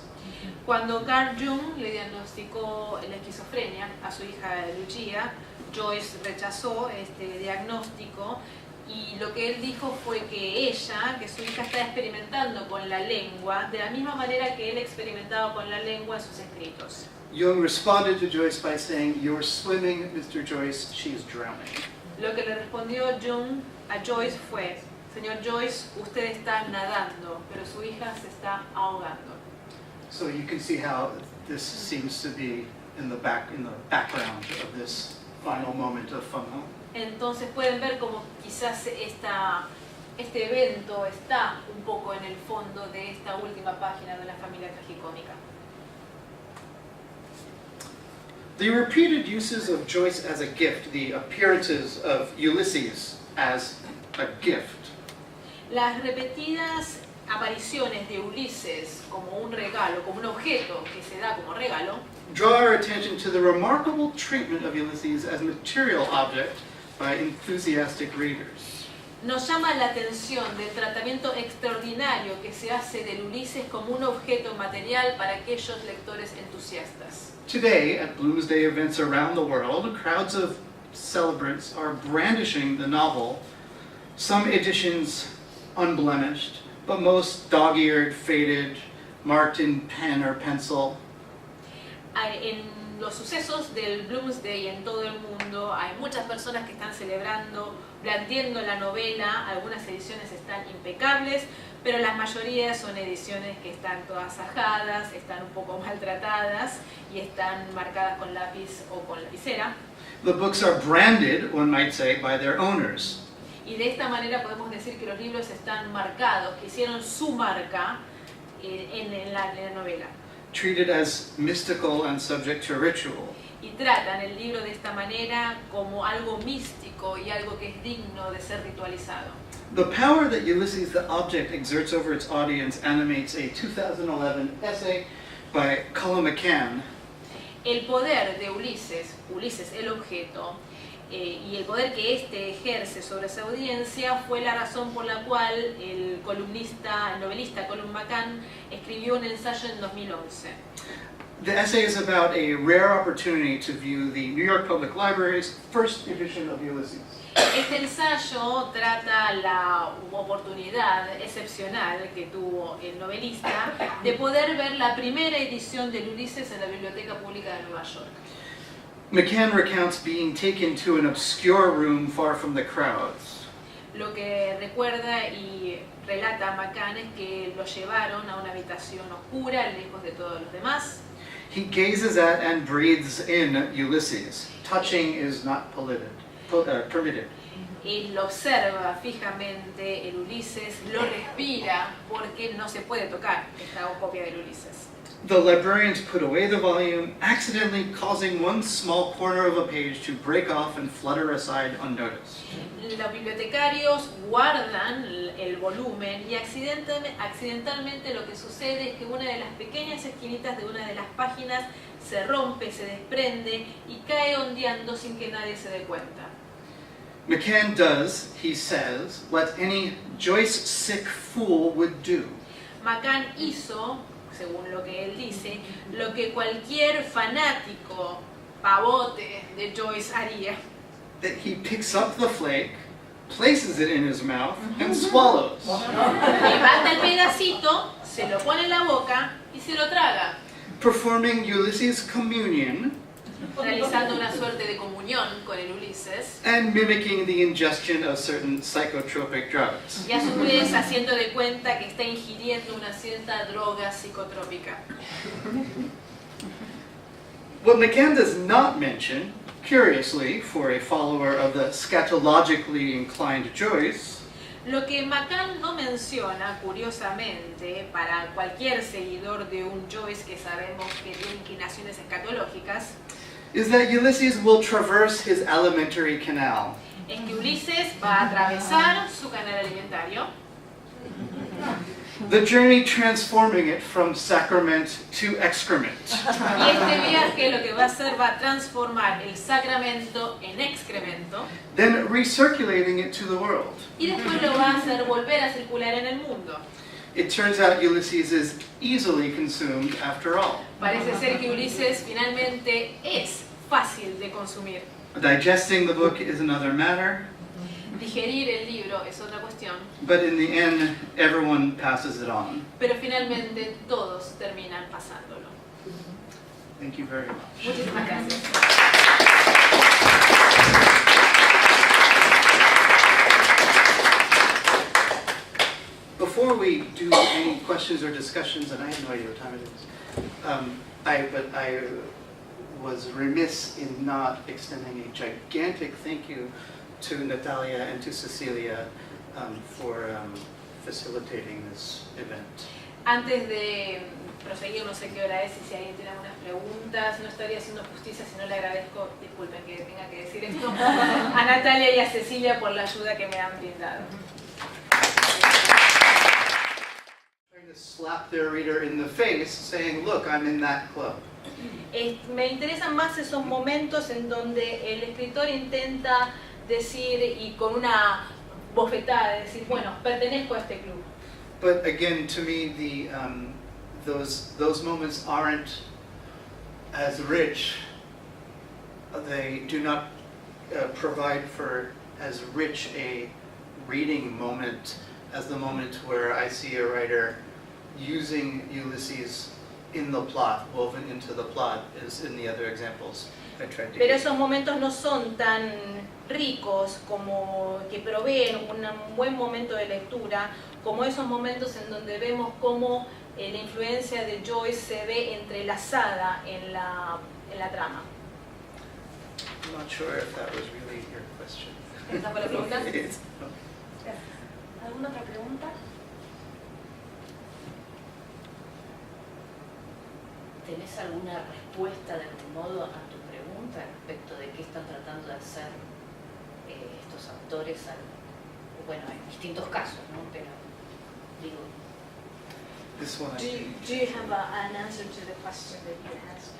Cuando Carl Jung le diagnosticó la esquizofrenia a su hija Lucia, Joyce rechazó este diagnóstico y lo que él dijo fue que su hija está experimentando con la lengua de la misma manera que él experimentaba con la lengua en sus escritos. Jung responded to Joyce by saying, "You're swimming, Mr. Joyce, she's drowning." Lo que le respondió Jung a Joyce fue, señor Joyce, usted está nadando, pero su hija se está ahogando. So you can see how this seems to be in the background of this final moment of Fun Home. Entonces pueden ver como quizás este evento está un poco en el fondo de esta última página de la familia tragicómica. The repeated uses of Joyce as a gift, the appearances of Ulysses as a gift, Las repetidas apariciones de Ulises como un regalo, como un objeto que se da como regalo, draw our attention to the remarkable treatment of Ulysses as material object by enthusiastic readers. Nos llama la atención del tratamiento extraordinario que se hace del Ulises como un objeto material para aquellos lectores entusiastas. Today, at Bloomsday events around the world, crowds of celebrants are brandishing the novel, some editions unblemished, but most dog-eared, faded, marked in pen or pencil. En los sucesos del Bloomsday en todo el mundo hay muchas personas que están celebrando, blandiendo la novela. Algunas ediciones están impecables, pero la mayoría son ediciones que están todas ajadas, están un poco maltratadas y están marcadas con lápiz o con lapicera. The books are branded, one might say, by their owners. Y de esta manera podemos decir que los libros están marcados, que hicieron su marca en la novela. Treated as mystical and subject to ritual. Y tratan el libro de esta manera como algo místico y algo que es digno de ser ritualizado. The power that Ulysses, the object, exerts over its audience animates a 2011 essay by Colin McCann. El poder de Ulises, Ulises el objeto, y el poder que éste ejerce sobre su audiencia fue la razón por la cual el novelista Colin McCann escribió un ensayo en 2011. The essay is about a rare opportunity to view the New York Public Library's first edition of Ulysses. Este ensayo trata la oportunidad excepcional que tuvo el novelista de poder ver la primera edición del Ulises en la Biblioteca Pública de Nueva York. McCann recounts being taken to an obscure room far from the crowds. Lo que recuerda y relata McCann es que lo llevaron a una habitación oscura, lejos de todos los demás. He gazes at and breathes in Ulysses. Touching is not permitted. Él lo observa fijamente, el Ulises, lo respira porque no se puede tocar esta copia del Ulises. The librarians put away the volume, accidentally causing one small corner of a page to break off and flutter aside unnoticed. Los bibliotecarios guardan el volumen y accidentalmente lo que sucede es que una de las pequeñas esquinitas de una de las páginas se rompe, se desprende y cae ondeando sin que nadie se dé cuenta. McCann does, he says, what any Joyce-sick fool would do. McCann hizo, según lo que él dice, lo que cualquier fanático pavote de Joyce haría. That he picks up the flake, places it in his mouth, and swallows. Levanta el pedacito, se lo pone en la boca y se lo traga. Performing Ulysses' communion, realizando una suerte de comunión con el Ulises. And mimicking the ingestion of certain psychotropic drugs. Y a su vez haciendo de cuenta que está ingiriendo una cierta droga psicotrópica. What McCann does not mention, curiously, for a follower of the scatologically inclined Joyce, lo que McCann no menciona, curiosamente, para cualquier seguidor de un Joyce que sabemos que tiene inclinaciones escatológicas, is that Ulysses will traverse his alimentary canal. Es que Ulises va a atravesar su canal alimentario. The journey transforming it from sacrament to excrement. Y este viaje lo que va a hacer va a transformar el sacramento en excremento. Then recirculating it to the world. Y después lo va a hacer volver a circular en el mundo. It turns out Ulysses is easily consumed after all. Parece ser que Ulises finalmente es fácil de consumir. Digesting the book is another matter. Digerir el libro es otra cuestión. But in the end, everyone passes it on. Pero finalmente todos terminan pasándolo. Thank you very much. Muchísimas gracias. Before we do any questions or discussions, and I have no idea what time it is, I was remiss in not extending a gigantic thank you to Natalia and to Cecilia for facilitating this event. Antes de proseguir, no sé qué hora es y si alguien tiene algunas preguntas, no estaría haciendo justicia si no le agradezco, disculpen que tenga que decir esto, a Natalia y a Cecilia por la ayuda que me han brindado. Trying to slap their reader in the face, saying, "Look, I'm in that club." Me interesan más esos momentos en donde el escritor intenta decir y con una bofetada de decir, bueno, pertenezco a este club. But again, to me, those moments aren't as rich. They do not provide for as rich a reading moment as the moment where I see a writer using Ulysses in the plot, woven into the plot, as in the other examples I tried to Pero give. esos momentos no son tan ricos como que proveen un buen momento de lectura, como esos momentos en donde vemos cómo la influencia de Joyce se ve entrelazada en la trama. I'm not sure if that was really your question. ¿Esa fue la pregunta? It's- ¿Alguna otra pregunta? ¿Tenés alguna respuesta de algún modo a tu pregunta respecto de qué están tratando de hacer estos autores? Bueno, en distintos casos, ¿no? Pero digo, This one I Do think. you have an answer to the question that you asked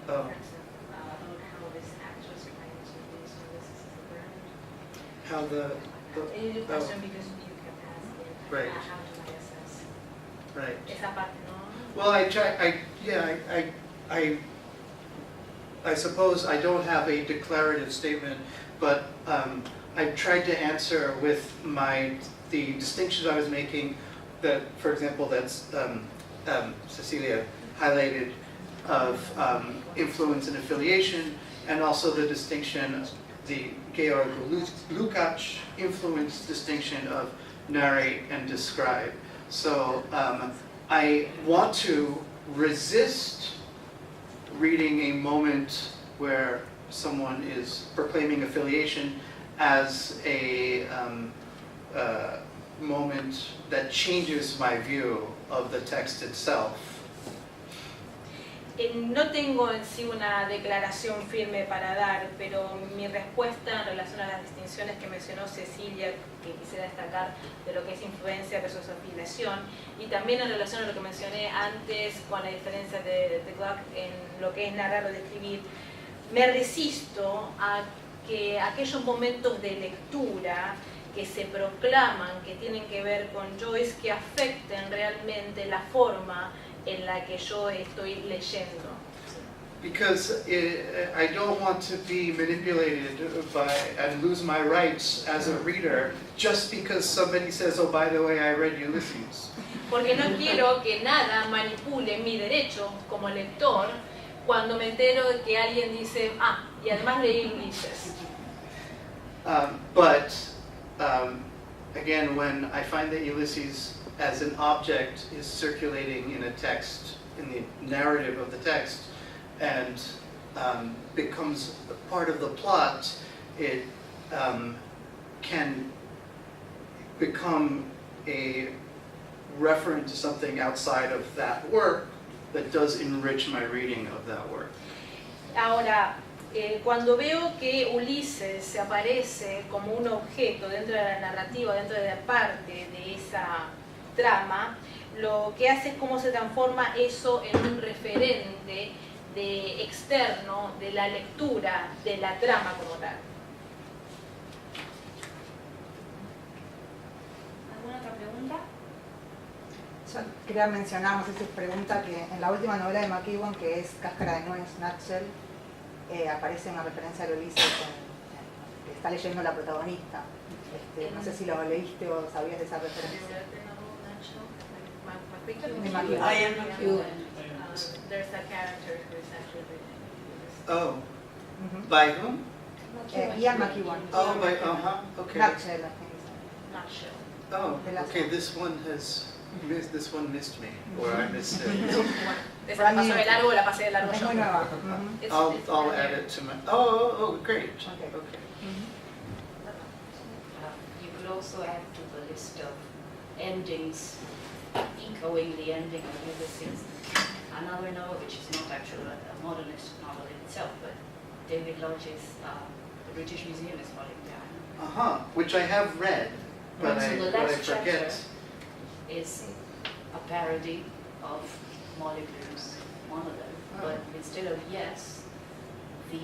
Oh. about how this actress trying to use Ulysses as a brand? How the The question because you kept asking Right. how do I assess right. esa parte, ¿no? Well, I suppose I don't have a declarative statement, but I've tried to answer with the distinctions I was making that, for example, that's Cecilia highlighted of influence and affiliation, and also the distinction, the Georg Lukács influence distinction of narrate and describe. So I want to resist reading a moment where someone is proclaiming affiliation as a moment that changes my view of the text itself. No tengo en sí una declaración firme para dar, pero mi respuesta en relación a las distinciones que mencionó Cecilia, que quisiera destacar de lo que es influencia versus afiliación, y también en relación a lo que mencioné antes con la diferencia de Glock en lo que es narrar o describir, me resisto a que aquellos momentos de lectura que se proclaman, que tienen que ver con Joyce, que afecten realmente la forma en la que yo estoy leyendo. Because I don't want to be manipulated and lose my rights as a reader just because somebody says, oh, by the way, I read Ulysses. Porque no quiero que nada manipule mi derecho como lector cuando me entero de que alguien dice, ah, y además leí Ulysses. But again, when I find that Ulysses as an object is circulating in a text, in the narrative of the text, and becomes part of the plot, it can become a reference to something outside of that work that does enrich my reading of that work. Ahora, cuando veo que Ulises se aparece como un objeto dentro de la narrativa, dentro de la parte de esa trama, lo que hace es cómo se transforma eso en un referente externo de la lectura de la trama como tal. ¿Alguna otra pregunta? Yo quería mencionar, no sé si es pregunta, que en la última novela de McEwan, que es Cáscara de Nuez, Nutshell, aparece una referencia a Ulysses que está leyendo la protagonista. No sé si lo leíste o sabías de esa referencia. De McEwan. I am McEwan. There's a character who is actually reading. Oh, Ujú. by whom? Ian McEwan. Oh, by, okay. Nutshell, I think. Nutshell. Oh, The last okay, one. this one missed me, or I missed it. Esa la paso de largo o la pasé de largo Es yo. muy nueva. Ujú. I'll add it to my, oh, great, Okay. okay. You could also add to the list of endings, echoing the ending of Ulysses, another novel which is not actually a modernist novel in itself, but David Lodge's The British Museum is Falling Down. Which I have read, but So the I last chapter forget. is a parody of Molly Bloom's monologue, but instead of yes, the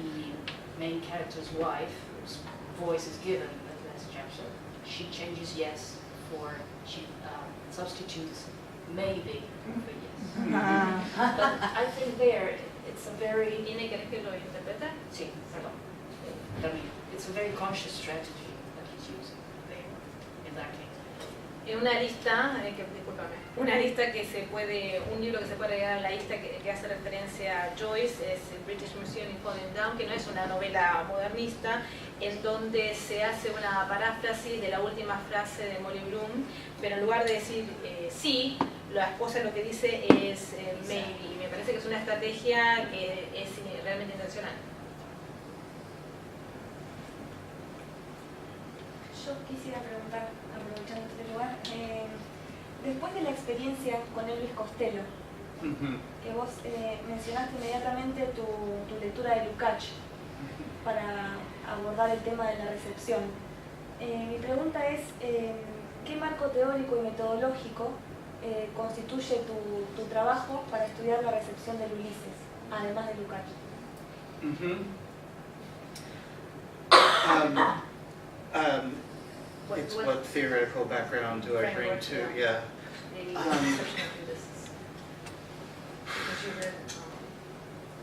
main character's wife, whose voice is given in the last chapter, she changes yes for, she substitutes maybe for yes. But I think there, it's a very, ¿Tiene que lo interpreta? sí, perdón. I mean, it's a very conscious strategy that he's using there, in that case. Una lista, discúlpame, una lista que se puede, un libro que se puede agregar a la lista que hace referencia a Joyce es el British Museum in Falling Down, que no es una novela modernista, en donde se hace una paráfrasis de la última frase de Molly Bloom, pero en lugar de decir sí, la esposa lo que dice es maybe, y me parece que es una estrategia que es realmente intencional. Yo quisiera preguntar, aprovechando este lugar, después de la experiencia con Elvis Costello, que vos mencionaste inmediatamente tu lectura de Lukács para abordar el tema de la recepción. Mi pregunta es, ¿qué marco teórico y metodológico constituye tu trabajo para estudiar la recepción del Ulises, además de Lukács? What theoretical background do I bring to, yeah. The reception of Ulysses. Because you read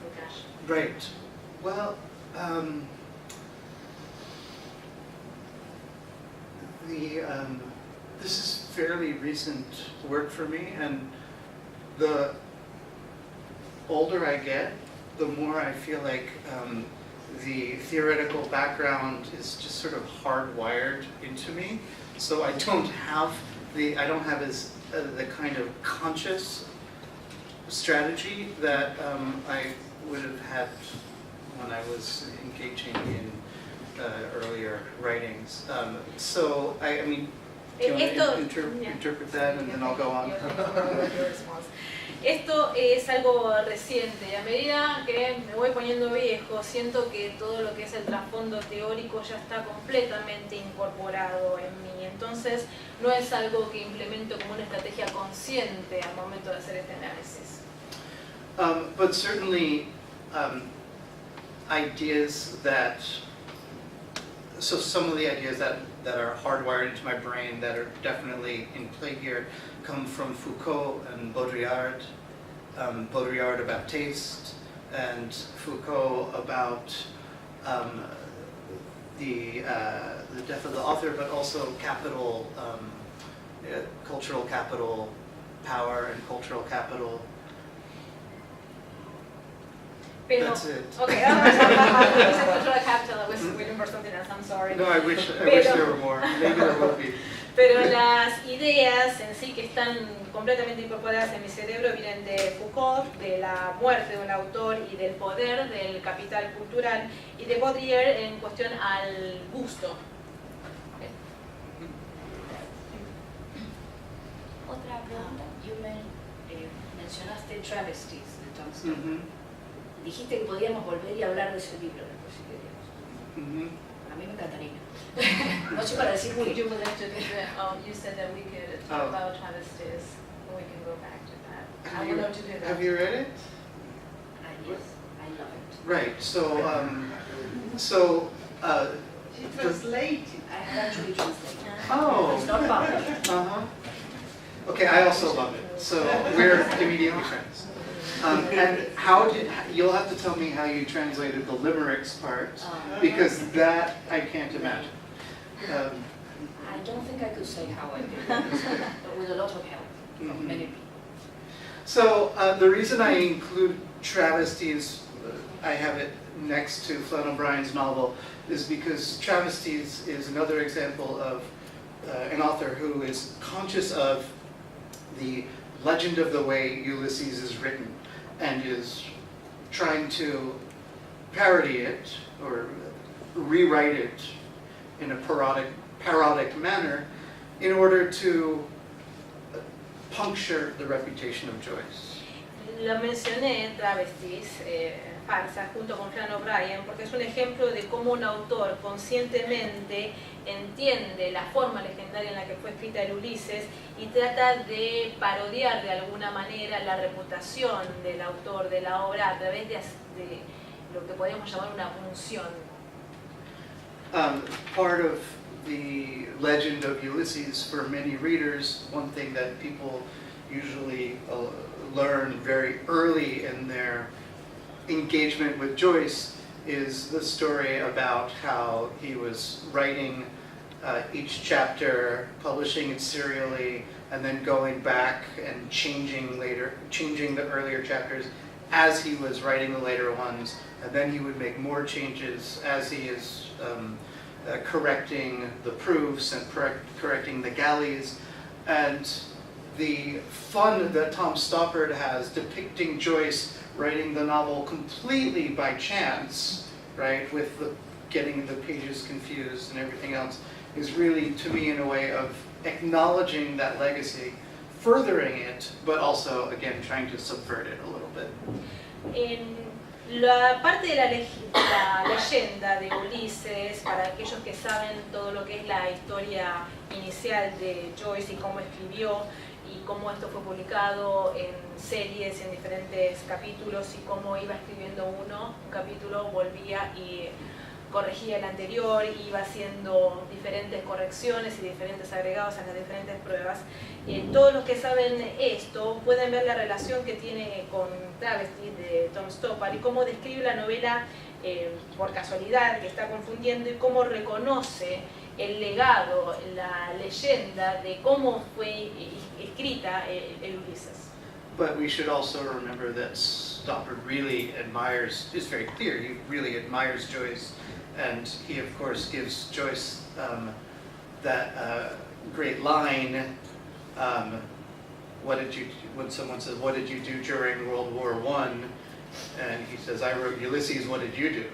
Lukács. Right. Well, this is fairly recent work for me, and the older I get, the more I feel like the theoretical background is just sort of hardwired into me. So I don't have the kind of conscious strategy that I would have had when I was engaging in earlier writings. So I mean, do you want to interpret that and then I'll go on? Esto es algo reciente y a medida que me voy poniendo viejo siento que todo lo que es el trasfondo teórico ya está completamente incorporado en mí. Entonces no es algo que implemento como una estrategia consciente al momento de hacer este análisis. But certainly ideas that, so some of the ideas that are hardwired into my brain that are definitely in play here come from Foucault and Baudrillard. Baudrillard about taste, and Foucault about the death of the author, but also capital, cultural capital, power and cultural capital. Pero, That's it. Okay, cultural capital, I was waiting for something else, I'm sorry. No, I wish there were more. Maybe there will be. Pero las ideas en sí que están completamente incorporadas en mi cerebro vienen de Foucault, de la muerte de un autor y del poder del capital cultural, y de Baudrillard en cuestión al gusto. Otra pregunta. Mencionaste Travesties de Thompson. Dijiste que podíamos volver y hablar de ese libro después si queríamos. A mí me encantaría. No sé para decir muy. You said that we could talk about travesties, and we can go back to that. I would love to do that. Have you read it? Yes, I love it. Right. So She translated. I have actually translated. Oh. It's not published. Okay, I also love it. So we're immediately friends. And you'll have to tell me how you translated the limericks part, because that I can't imagine. I don't think I could say how I did it, but with a lot of help from many people. So the reason I include travesties, I have it next to Flann O'Brien's novel, is because travesties is another example of an author who is conscious of the legend of the way Ulysses is written, and is trying to parody it or rewrite it in a parodic manner in order to puncture the reputation of Joyce. Lo mencioné, travestis, farsas, junto con Flann O'Brien, porque es un ejemplo de cómo un autor conscientemente entiende la forma legendaria en la que fue escrita el Ulises y trata de parodiar de alguna manera la reputación del autor de la obra a través de lo que podríamos llamar una función. Part of the legend of Ulysses, for many readers, one thing that people usually learn very early in their engagement with Joyce is the story about how he was writing each chapter, publishing it serially, and then going back and changing the earlier chapters as he was writing the later ones, and then he would make more changes as he is correcting the proofs and correcting the galleys. And the fun that Tom Stoppard has depicting Joyce writing the novel completely by chance, right, with getting the pages confused and everything else, is really, to me, in a way of acknowledging that legacy, furthering it, but also, again, trying to subvert it a little bit. En la parte de la leyenda de Ulises, para aquellos que saben todo lo que es la historia inicial de Joyce y cómo escribió y cómo esto fue publicado en series, en diferentes capítulos, y cómo iba escribiendo un capítulo, volvía y corregía el anterior, iba haciendo diferentes correcciones y diferentes agregados a las diferentes pruebas. Todos los que saben esto pueden ver la relación que tiene con Travesty de Tom Stoppard y cómo describe la novela por casualidad, que está confundiendo, y cómo reconoce el legado, la leyenda de cómo fue escrita el Ulises. But we should also remember that Stoppard really admires, it's very clear, he really admires Joyce, and he of course gives Joyce that great line, when someone says, "What did you do during World War I?" And he says, "I wrote Ulysses, what did you do?"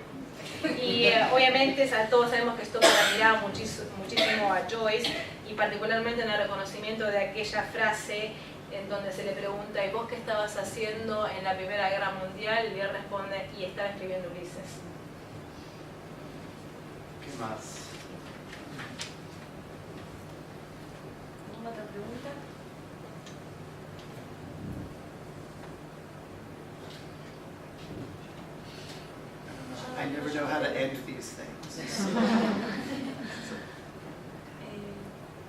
Y obviamente todos sabemos que Stoppard admiraba muchísimo a Joyce, y particularmente en el reconocimiento de aquella frase en donde se le pregunta: ¿y vos qué estabas haciendo en la Primera Guerra Mundial? Y él responde: y estaba escribiendo Ulises. ¿Qué más? ¿Alguna otra pregunta? I never know how to end these things.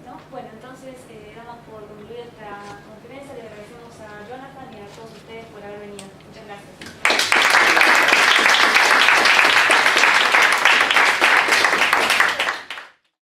¿No? Bueno, entonces damos por concluir esta conferencia. Le agradecemos a Jonathan y a todos ustedes por haber